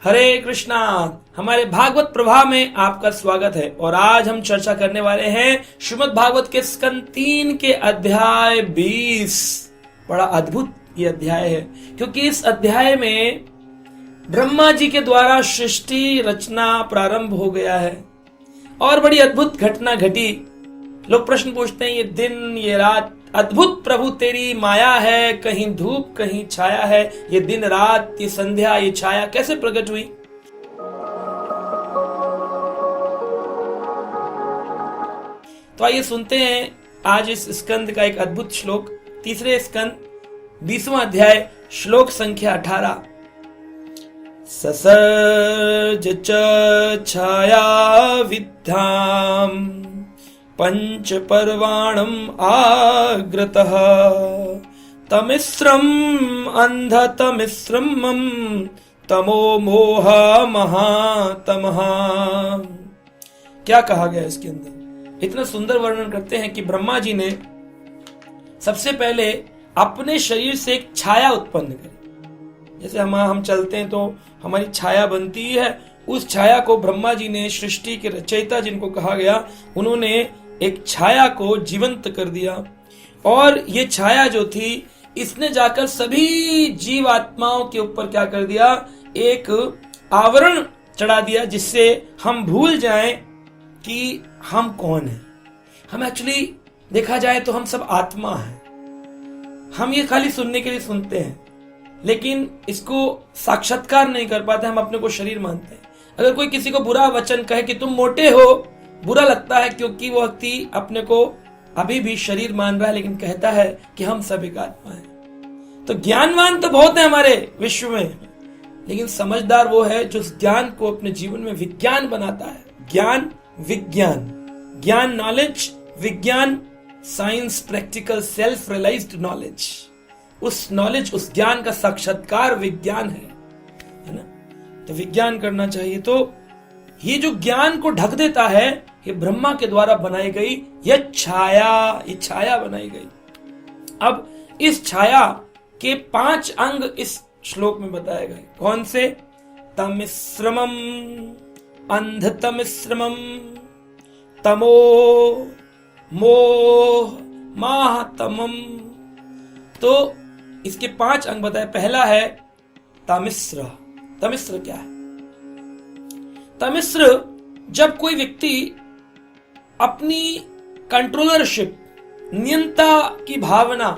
हरे कृष्णा। हमारे भागवत प्रभा में आपका स्वागत है और आज हम चर्चा करने वाले हैं श्रीमद् भागवत के स्कंद 3 के अध्याय 20। बड़ा अद्भुत ये अध्याय है क्योंकि इस अध्याय में ब्रह्मा जी के द्वारा सृष्टि रचना प्रारंभ हो गया है और बड़ी अद्भुत घटना घटी। लोग प्रश्न पूछते हैं, ये दिन ये रात अद्भुत प्रभु तेरी माया है, कहीं धूप कहीं छाया है, ये दिन रात ये संध्या ये छाया कैसे प्रकट हुई। तो आइए सुनते हैं आज इस स्कंद का एक अद्भुत श्लोक, तीसरे स्कंद 20वां अध्याय, श्लोक संख्या 18। ससर्ज च छाया विद्याम पंच पर्वाणम आग्रतः तमिस्रम अंधतमिस्रम तमो मोह महातमः। क्या कहा गया इसके अंदर? इतना सुंदर वर्णन करते हैं कि ब्रह्मा जी ने सबसे पहले अपने शरीर से एक छाया उत्पन्न करी। जैसे हम चलते हैं तो हमारी छाया बनती है, उस छाया को ब्रह्मा जी ने, सृष्टि के रचयिता जिनको कहा गया, उन्होंने एक छाया को जीवंत कर दिया। और ये छाया जो थी इसने जाकर सभी जीव आत्माओं के ऊपर क्या कर दिया, एक आवरण चढ़ा दिया जिससे हम भूल जाएं कि हम कौन हैं। हम एक्चुअली देखा जाए तो हम सब आत्मा हैं। हम ये खाली सुनने के लिए सुनते हैं लेकिन इसको साक्षात्कार नहीं कर पाते, हम अपने को शरीर मानते हैं। अगर कोई किसी को बुरा वचन कहे कि तुम मोटे हो, बुरा लगता है क्योंकि वो व्यक्ति अपने को अभी भी शरीर मान रहा है लेकिन कहता है कि हम सब एक आत्मा हैं। तो ज्ञानवान तो बहुत है हमारे विश्व में, लेकिन समझदार वो है जो उस ज्ञान को अपने जीवन में विज्ञान बनाता है। ज्ञान विज्ञान, ज्ञान नॉलेज, विज्ञान science, practical self realised knowledge. उस नॉलेज, उस ज्ञान का साक्षात्कार विज्ञान है ना। तो विज्ञान करना चाहिए। तो ये जो ज्ञान को ढक देता है, ये ब्रह्मा के द्वारा बनाई गई यह छाया बनाई गई। अब इस छाया के 5 अंग इस श्लोक में बताए गए। कौन से? तमिश्रमम अंधतमिश्रमम तमो मोह महातमम। तो इसके 5 अंग बताए। पहला है तमिश्र। तमिश्र क्या है? तमिश्र जब कोई व्यक्ति अपनी कंट्रोलरशिप, नियंता की भावना,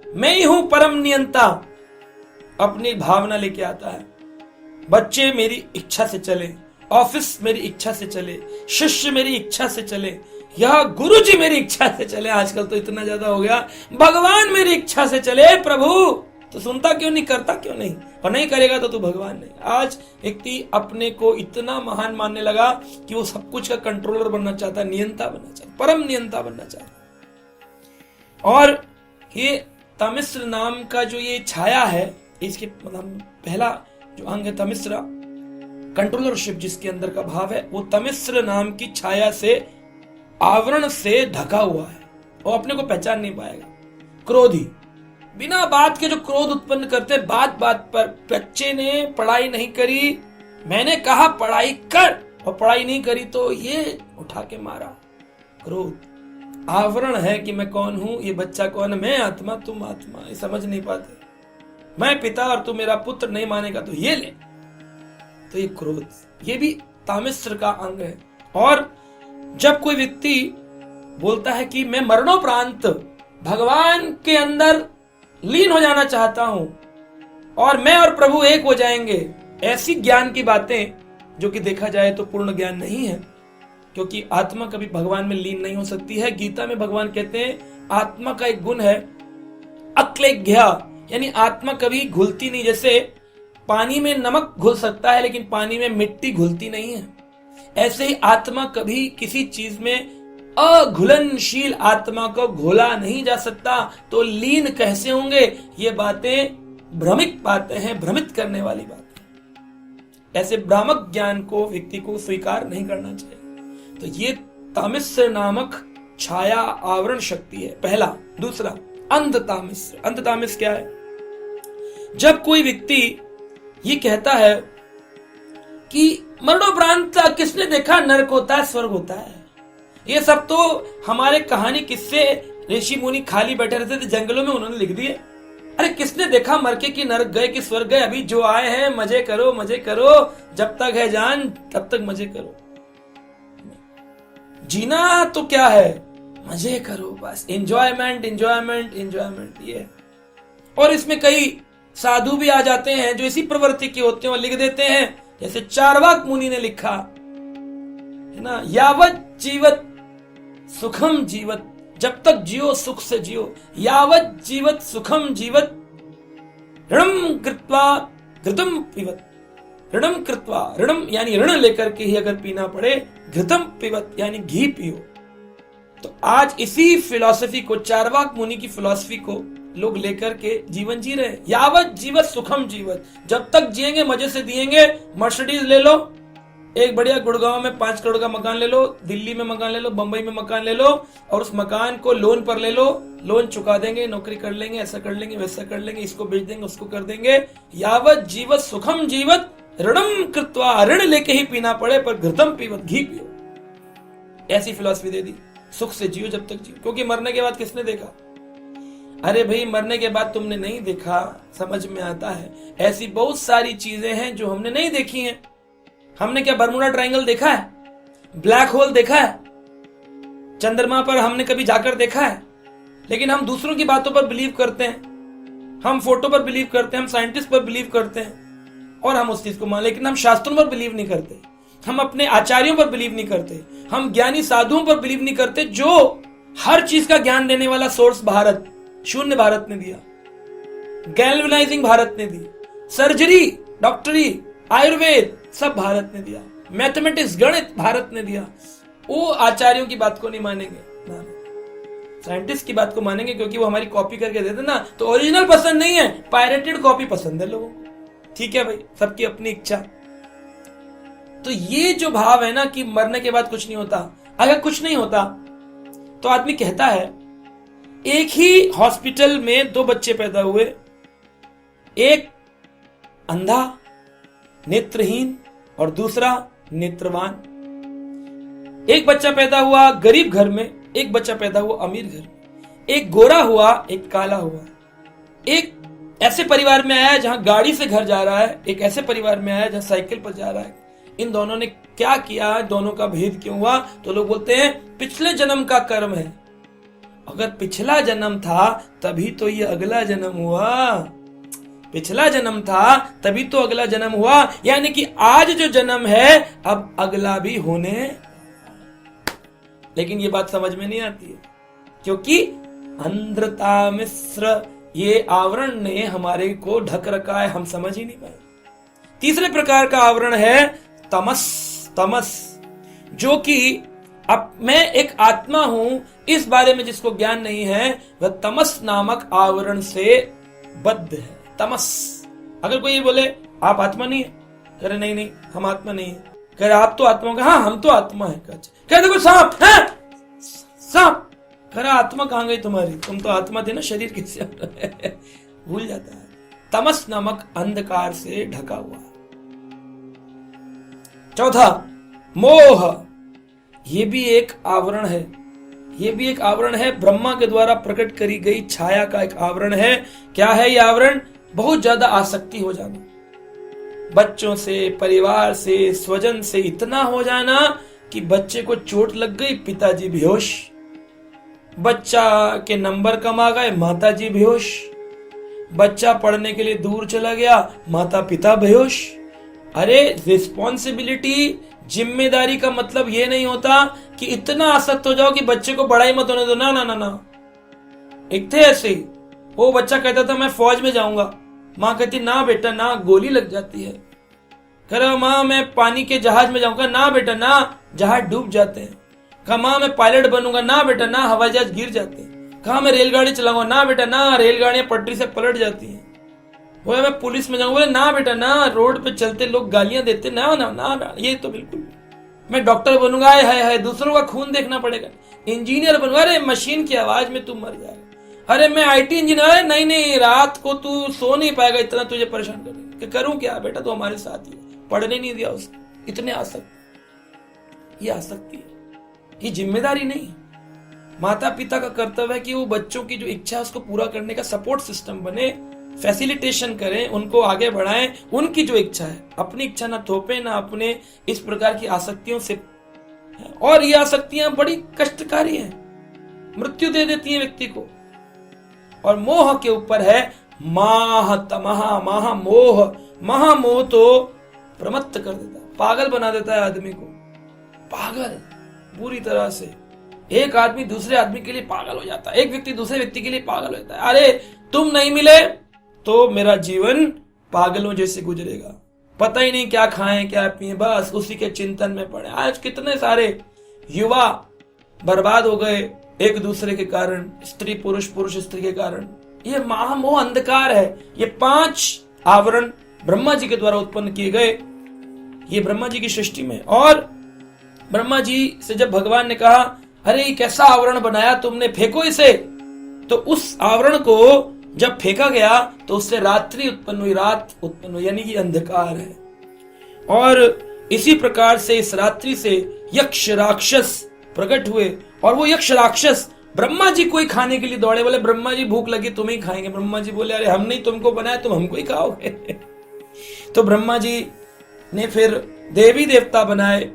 मैं ही हूं परम नियंता, अपनी भावना लेके आता है। बच्चे मेरी इच्छा से चले, ऑफिस मेरी इच्छा से चले, शिष्य मेरी इच्छा से चले, यह गुरु जी मेरी इच्छा से चले। आजकल तो इतना ज्यादा हो गया, भगवान मेरी इच्छा से चले। प्रभु तो सुनता क्यों नहीं, करता क्यों नहीं? और नहीं करेगा तो तू भगवान नहीं। आज व्यक्ति अपने को इतना महान मानने लगा कि वो सब कुछ का कंट्रोलर बनना चाहता है, नियंता बनना चाहता है, परम नियंता बनना चाहता है। और ये तमिश्र नाम का जो ये छाया है, इसके मतलब पहला जो अंग है तमिश्र, कंट्रोलरशिप जिसके अंदर का भाव है, वो तमिश्र नाम की छाया से, आवरण से ढका हुआ है। वो अपने को पहचान नहीं पाएगा। क्रोधी, बिना बात के जो क्रोध उत्पन्न करते, बात बात पर। बच्चे ने पढ़ाई नहीं करी, मैंने कहा पढ़ाई कर, और पढ़ाई नहीं करी तो ये उठा के मारा। क्रोध आवरण है कि मैं कौन हूं, ये बच्चा कौन है, मैं आत्मा तुम आत्मा, ये समझ नहीं पाते। मैं पिता और तू मेरा पुत्र, नहीं मानेगा तो ये ले। तो ये क्रोध, ये भी तामिश्र का अंग है। और जब कोई व्यक्ति बोलता है कि मैं मरणोपरांत भगवान के अंदर लीन हो जाना चाहता हूं और मैं और प्रभु एक हो जाएंगे, ऐसी ज्ञान की बातें जो कि देखा जाए तो पूर्ण ज्ञान नहीं है, क्योंकि आत्मा कभी भगवान में लीन नहीं हो सकती है। गीता में भगवान कहते हैं आत्मा का एक गुण है अक्लेघ्या, यानी आत्मा कभी घुलती नहीं। जैसे पानी में नमक घुल सकता है लेकिन पानी में मिट्टी घुलती नहीं है, ऐसे ही आत्मा कभी किसी चीज में अघुलनशील आत्मा को घोला नहीं जा सकता। तो लीन कैसे होंगे? ये बातें भ्रमिक बातें हैं, भ्रमित करने वाली बातें। ऐसे भ्रामक ज्ञान को व्यक्ति को स्वीकार नहीं करना चाहिए। तो ये तामिश्र नामक छाया आवरण शक्ति है पहला। दूसरा अंधतामिश्र। अंधतामिश्र क्या है? जब कोई व्यक्ति ये कहता है कि मरणोपरांत किसने देखा नरक होता है स्वर्ग होता है। ये सब तो हमारे कहानी किस्से ऋषि मुनि खाली बैठे रहते थे जंगलों में, उन्होंने लिख दिए। अरे किसने देखा मर के कि नरक गए कि स्वर्ग गए। अभी जो आए हैं मजे करो मजे करो, जब तक है जान तब तक मजे करो। जीना तो क्या है, मजे करो बस, एंजॉयमेंट एंजॉयमेंट एंजॉयमेंट ये। और इसमें कई साधु भी आ जाते हैं जो इसी प्रवृत्ति के होते हैं और लिख देते हैं, जैसे चार्वाक मुनि ने लिखा है ना, यावत जीवत सुखम जीवत, जब तक जियो सुख से जियो, यावत जीवत सुखम जीवत, ऋणम कृत्वा घृतम पिबत, ऋणम कृत्वा, ऋणम यानी ऋण लेकर के ही अगर पीना पड़े, घृतम पिबत यानी घी पियो। तो आज इसी फिलॉसफी को, चार्वाक मुनि की फिलॉसफी को लोग लेकर के जीवन जी रहे हैं। यावत जीवत सुखम जीवत, जब तक जिएंगे मजे से जिएंगे। मर्सिडीज ले लो, एक बढ़िया गुड़गांव में 5 करोड़ का मकान ले लो, दिल्ली में मकान ले लो, बंबई में मकान ले लो, और उस मकान को लोन पर ले लो, लोन चुका देंगे, नौकरी कर लेंगे, ऐसा कर लेंगे वैसा कर लेंगे, इसको बेच देंगे उसको कर देंगे। यावत जीवत सुखम जीवत, ऋणम कृत्वा, ऋण लेके ही पीना पड़े पर घृतम पीवत, घी पियो। ऐसी फिलॉसफी दे दी, सुख से जियो जब तक जियो। क्योंकि मरने के बाद किसने देखा। अरे भाई मरने के बाद तुमने नहीं देखा, समझ में आता है। ऐसी बहुत सारी चीजें हैं जो हमने नहीं देखी हैं। हमने क्या बर्मुडा ट्रायंगल देखा है, ब्लैक होल देखा है, चंद्रमा पर हमने कभी जाकर देखा है। लेकिन हम दूसरों की बातों पर बिलीव करते हैं, हम फोटो पर बिलीव करते हैं, हम साइंटिस्ट पर बिलीव करते हैं और हम उस चीज को मान, लेकिन हम शास्त्रों पर बिलीव नहीं करते, हम अपने आचार्यों पर बिलीव नहीं करते, हम ज्ञानी साधुओं पर बिलीव नहीं करते जो हर चीज का ज्ञान देने वाला सोर्स भारत, शून्य भारत ने दिया, गैल्वेनाइजिंग भारत ने दी, सर्जरी, डॉक्टरी, आयुर्वेद सब भारत ने दिया, मैथमेटिक्स गणित भारत ने दिया। वो आचार्यों की बात को नहीं मानेंगे, साइंटिस्ट की बात को मानेंगे क्योंकि वो हमारी कॉपी करके देते ना। तो ओरिजिनल पसंद नहीं है, पायरेटेड कॉपी पसंद है लोगों को। ठीक है भाई, सबकी अपनी इच्छा। तो ये जो भाव है ना कि मरने के बाद कुछ नहीं होता, अगर कुछ नहीं होता तो आदमी कहता है, एक ही हॉस्पिटल में 2 बच्चे पैदा हुए, एक अंधा नेत्रहीन और दूसरा नेत्रवान। एक बच्चा पैदा हुआ गरीब घर में, एक बच्चा पैदा हुआ अमीर घर में। एक गोरा हुआ, एक काला हुआ। एक ऐसे परिवार में आया जहां गाड़ी से घर जा रहा है, एक ऐसे परिवार में आया जहां साइकिल पर जा रहा है। इन दोनों ने क्या किया, दोनों का भेद क्यों हुआ? तो लोग बोलते हैं पिछले जन्म का कर्म है। अगर पिछला जन्म था तभी तो ये अगला जन्म हुआ, पिछला जन्म था तभी तो अगला जन्म हुआ। यानी कि आज जो जन्म है अब अगला भी होने, लेकिन ये बात समझ में नहीं आती है क्योंकि अंधता मिश्र ये आवरण ने हमारे को ढक रखा है, हम समझ ही नहीं पाए। तीसरे प्रकार का आवरण है तमस। तमस जो कि अब मैं एक आत्मा हूं इस बारे में जिसको ज्ञान नहीं है, वह तमस नामक आवरण से बद्ध है। तमस। अगर कोई ये बोले आप आत्मा नहीं है, करे नहीं नहीं हम आत्मा नहीं है, करे आप तो आत्मा हो, हाँ हम तो आत्मा है, कह देखो सांप है, सांप, करे आत्मा कहां गई तुम्हारी, तुम तो आत्मा थे ना, शरीर किससे भूल जाता है। तमस नामक अंधकार से ढका हुआ। चौथा मोह, ये भी एक आवरण है, ये भी एक आवरण है, ब्रह्मा के द्वारा प्रकट करी गई छाया का एक आवरण है। क्या है ये आवरण? बहुत ज्यादा आसक्ति हो जाना, बच्चों से, परिवार से, स्वजन से इतना हो जाना कि बच्चे को चोट लग गई, पिताजी बेहोश, बच्चा के नंबर कम आ गए, माताजी बेहोश, बच्चा पढ़ने के लिए दूर चला गया, माता पिता बेहोश। अरे रिस्पॉन्सिबिलिटी, जिम्मेदारी का मतलब ये नहीं होता कि इतना आसक्त हो जाओ कि बच्चे को बड़ा ही मत होने दो। ना ना ना ना, एक थे ऐसे ही, वो बच्चा कहता था मैं फौज में जाऊंगा, माँ कहती ना बेटा ना, गोली लग जाती है। कह रहा माँ मैं पानी के जहाज में जाऊंगा, ना बेटा ना, जहाज डूब जाते हैं। कहा माँ मैं पायलट बनूंगा, ना बेटा ना, हवाई जहाज गिर जाते हैं। कहा मैं रेलगाड़ी चलाऊंगा, ना बेटा ना, रेलगाड़ियां पटरी से पलट जाती हैं। बोले मैं पुलिस में जाऊंगा, बोले ना बेटा ना, रोड पे चलते लोग गालियां देते, ना ना ना, ना ये तो बिल्कुल। मैं डॉक्टर बनूंगा, है दूसरों का खून देखना पड़ेगा। इंजीनियर बनूंगा, अरे मशीन की आवाज में तू मर जाएगा। अरे मैं IT इंजीनियर, नहीं नहीं, रात को तू सो नहीं पाएगा, इतना तुझे परेशान करेगा। कि करूं क्या बेटा, तो हमारे साथ ही है। पढ़ने नहीं दिया उसको, इतने आसक्ति। ये आसक्ति है, ये जिम्मेदारी नहीं। माता पिता का कर्तव्य है कि वो बच्चों की जो इच्छा है उसको पूरा करने का सपोर्ट सिस्टम बने, फैसिलिटेशन करें, उनको आगे बढ़ाएं, उनकी जो इच्छा है, अपनी इच्छा ना थोपे, ना अपने इस प्रकार की आसक्तियों से। और ये आसक्तियां बड़ी कष्टकारी हैं, मृत्यु दे देती हैं व्यक्ति को। और मोह के ऊपर है माह तमहा, महामोह। महामोह तो प्रमत्त कर देता है, पागल बना देता है आदमी को, पागल बुरी तरह से। एक आदमी दूसरे आदमी के लिए पागल हो जाता है, एक व्यक्ति दूसरे व्यक्ति के लिए पागल हो जाता है। अरे तुम नहीं मिले तो मेरा जीवन पागलों जैसे गुजरेगा, पता ही नहीं क्या खाएं क्या पिए, बस उसी के चिंतन में पड़े। आज कितने सारे युवा बर्बाद हो गए एक दूसरे के कारण, स्त्री पुरुष, पुरुष स्त्री के कारण। ये महामोह अंधकार है। ये 5 आवरण ब्रह्मा जी के द्वारा उत्पन्न किए गए, ये ब्रह्मा जी की सृष्टि में। और ब्रह्मा जी से जब भगवान ने कहा अरे कैसा आवरण बनाया तुमने, फेंको इसे, तो उस आवरण को जब फेंका गया तो उससे रात्रि उत्पन्न हुई, रात उत्पन्न हुई, यानी कि अंधकार है। और इसी प्रकार से इस रात्रि से यक्ष राक्षस प्रकट हुए, और वो यक्ष राक्षस ब्रह्मा जी को ही खाने के लिए दौड़े। बोले ब्रह्मा जी भूख लगी, तुम ही खाएंगे। ब्रह्मा जी बोले अरे हम नहीं तुमको बनाया, तुम हमको ही खाओगे। तो ब्रह्मा जी ने फिर देवी देवता बनाए,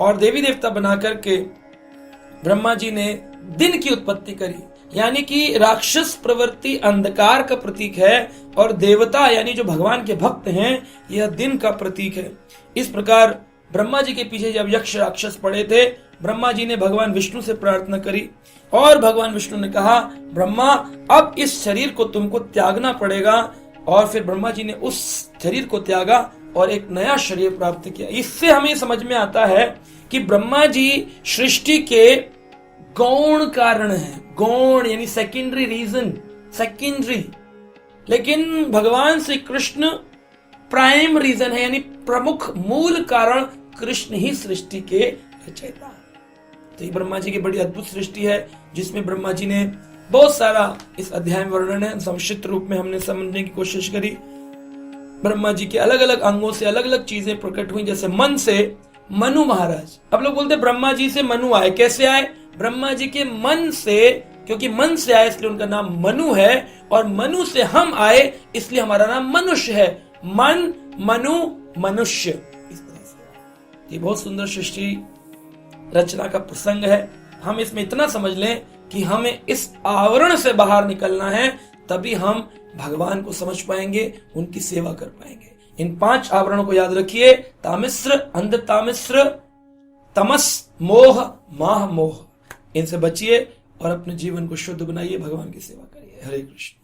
और देवी देवता बना करके ब्रह्मा जी ने दिन की उत्पत्ति करी। यानी कि राक्षस प्रवृत्ति अंधकार का प्रतीक है, और देवता यानी जो भगवान के भक्त हैं यह दिन का प्रतीक है। इस प्रकार ब्रह्मा जी के पीछे जब यक्ष राक्षस पड़े थे, ब्रह्मा जी ने भगवान विष्णु से प्रार्थना करी, और भगवान विष्णु ने कहा ब्रह्मा अब इस शरीर को तुमको त्यागना पड़ेगा। और फिर ब्रह्मा जी ने उस शरीर को त्यागा और एक नया शरीर प्राप्त किया। इससे हमें समझ में आता है कि ब्रह्मा जी सृष्टि के गौण कारण है। गौण यानी सेकेंडरी रीजन, सेकेंडरी, लेकिन भगवान श्री कृष्ण प्राइम रीजन है, यानी प्रमुख मूल कारण। कृष्ण ही सृष्टि के रचयिता है। तो ये ब्रह्मा जी की बड़ी अद्भुत सृष्टि है, जिसमें ब्रह्मा जी ने बहुत सारा इस अध्याय में वर्णन है, संक्षिप्त रूप में हमने समझने की कोशिश करी। ब्रह्मा जी के अलग अलग अंगों से अलग अलग चीजें प्रकट हुई, जैसे मन से मनु महाराज। अब लोग बोलते ब्रह्मा जी से मनु आए, कैसे आए? ब्रह्मा जी के मन से, क्योंकि मन से आए इसलिए उनका नाम मनु है, और मनु से हम आए इसलिए हमारा नाम मनुष्य है। मन, मनु, मनुष्य, इस तरह से। ये बहुत सुंदर सृष्टि रचना का प्रसंग है। हम इसमें इतना समझ लें कि हमें इस आवरण से बाहर निकलना है, तभी हम भगवान को समझ पाएंगे, उनकी सेवा कर पाएंगे। इन 5 आवरणों को याद रखिए, तामिश्र, अंध तामिश्र, तमस, मोह, माह मोह। इनसे बचिए और अपने जीवन को शुद्ध बनाइए, भगवान की सेवा करिए। हरे कृष्ण।